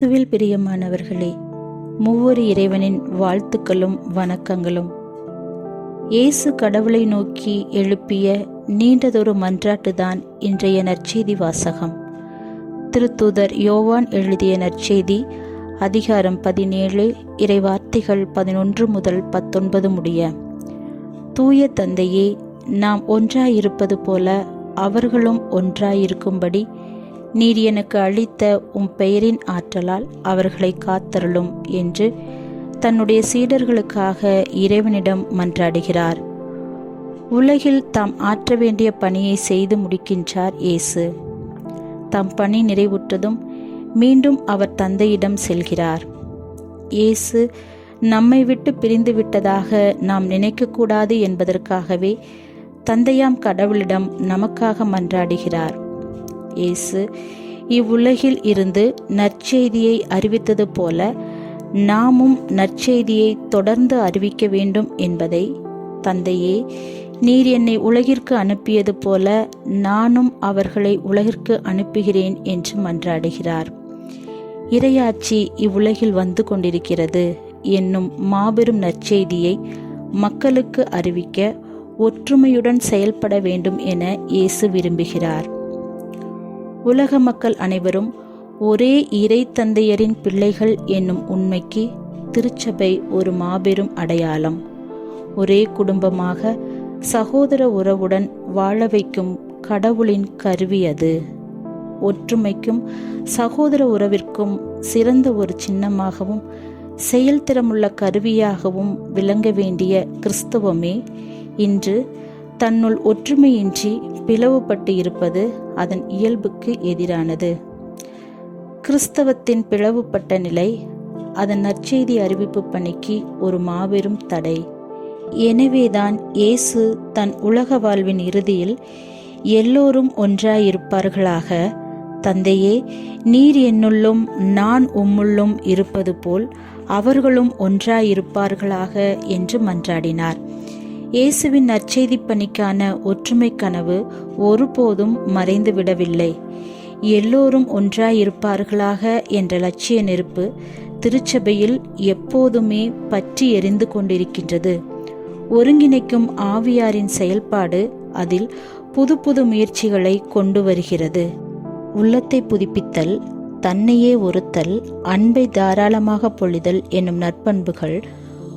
கிறிஸ்துவில் பிரியமானவர்களே, மூவொரு இறைவனின் வாழ்த்துக்களும் வணக்கங்களும். இயேசு கடவுளை நோக்கி எழுப்பிய நீண்டதொரு மன்றாட்டுதான் இன்றைய நற்செய்தி வாசகம். திருத்தூதர் யோவான் எழுதிய நற்செய்தி அதிகாரம் 17, இறைவார்த்தைகள் 11 முதல் 19 முடிய. தூய தந்தையே, நாம் ஒன்றாயிருப்பது போல அவர்களும் ஒன்றாயிருக்கும்படி நீர் எனக்கு அளித்த உம் பெயரின் ஆற்றலால் அவர்களை காத்தருளும் என்று தன்னுடைய சீடர்களுக்காக இறைவனிடம் மன்றாடுகிறார். உலகில் தாம் ஆற்ற வேண்டிய பணியை செய்து முடிக்கின்றார் இயேசு. தம் பணி நிறைவுற்றதும் மீண்டும் அவர் தந்தையிடம் செல்கிறார். இயேசு நம்மை விட்டு பிரிந்து விட்டதாக நாம் நினைக்கக்கூடாது என்பதற்காகவே தந்தையாம் கடவுளிடம் நமக்காக மன்றாடுகிறார். இயேசு இவ்வுலகில் இருந்து நற்செய்தியை அறிவித்தது போல நாமும் நற்செய்தியை தொடர்ந்து அறிவிக்க வேண்டும் என்பதை, தந்தையே, நீர் என்னை உலகிற்கு அனுப்பியது போல நானும் அவர்களை உலகிற்கு அனுப்புகிறேன் என்று மன்றாடுகிறார். இறையாட்சி இவ்வுலகில் வந்து கொண்டிருக்கிறது என்னும் மாபெரும் நற்செய்தியை மக்களுக்கு அறிவிக்க ஒற்றுமையுடன் செயல்பட வேண்டும் என இயேசு விரும்புகிறார். உலக மக்கள் அனைவரும் ஒரே இறை தந்தையரின் பிள்ளைகள் என்னும் உண்மைக்கு திருச்சபை ஒரு மாபெரும் அடையாளம். ஒரே குடும்பமாக சகோதர உறவுடன் வாழ வைக்கும் கடவுளின் கருவி அது. ஒற்றுமைக்கும் சகோதர உறவிற்கும் சிறந்த ஒரு சின்னமாகவும் செயல்திறமுள்ள கருவியாகவும் விளங்க வேண்டிய கிறிஸ்தவமே இன்று தன்னுள் ஒற்றுமையின்றி பிளவுபட்டு இருப்பது அதன் இயல்புக்கு எதிரானது. கிறிஸ்தவத்தின் பிளவுபட்ட நிலை அதன் நற்செய்தி அறிவிப்பு பணிக்கு ஒரு மாபெரும் தடை. எனவேதான் இயேசு தன் உலக வாழ்வின் இறுதியில் எல்லோரும் ஒன்றாயிருப்பார்களாக, தந்தையே, நீர் என்னுள்ளும் நான் உம்முள்ளும் இருப்பது போல் அவர்களும் ஒன்றாயிருப்பார்களாக என்று மன்றாடினார். இயேசுவின் நற்செய்தி பணிக்கான ஒற்றுமை கனவு ஒருபோதும் மறைந்து விடவில்லை. எல்லோரும் ஒன்றாயிருப்பார்களாக என்ற லட்சிய நெருப்பு திருச்சபையில் எப்போதுமே பற்றி எரிந்து கொண்டிருக்கின்றது. ஒருங்கிணைக்கும் ஆவியாரின் செயல்பாடு அதில் புது புது முயற்சிகளை கொண்டு வருகிறது. உள்ளத்தை புதுப்பித்தல், தன்னையே ஒருத்தல், அன்பை தாராளமாக பொழிதல் என்னும் நற்பண்புகள்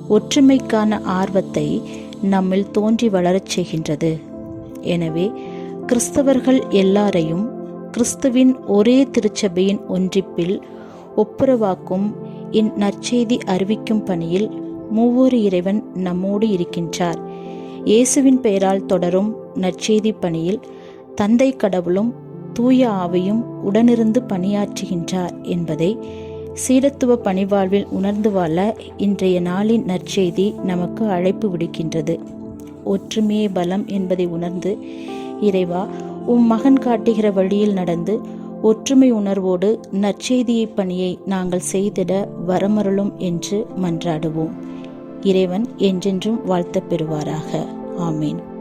ஒற்றுமைக்கான ஆர்வத்தை நம்மில் தோன்றி வளரச் செய்கின்றது. எனவே கிறிஸ்தவர்கள் எல்லாரையும் கிறிஸ்துவின் ஒரே திருச்சபையின் ஒன்றிப்பில் ஒப்புரவாக்கும் இந்நற்செய்தி அறிவிக்கும் பணியில் மூவொரு இறைவன் நம்மோடு இருக்கின்றார். இயேசுவின் பெயரால் தொடரும் நற்செய்தி பணியில் தந்தை கடவுளும் தூய ஆவியும் உடனிருந்து பணியாற்றுகின்றார் என்பதை சீடத்துவ பணிவாழ்வில் உணர்ந்து வாழ இன்றைய நாளின் நற்செய்தி நமக்கு அழைப்பு விடுக்கின்றது. ஒற்றுமையே பலம் என்பதை உணர்ந்து, இறைவா, உம் மகன் காட்டுகிற வழியில் நடந்து ஒற்றுமை உணர்வோடு நற்செய்தியை பணியை நாங்கள் செய்திட வரமருளும் என்று மன்றாடுவோம். இறைவன் என்றென்றும் வாழ்த்தப் பெறுவாராக. ஆமீன்.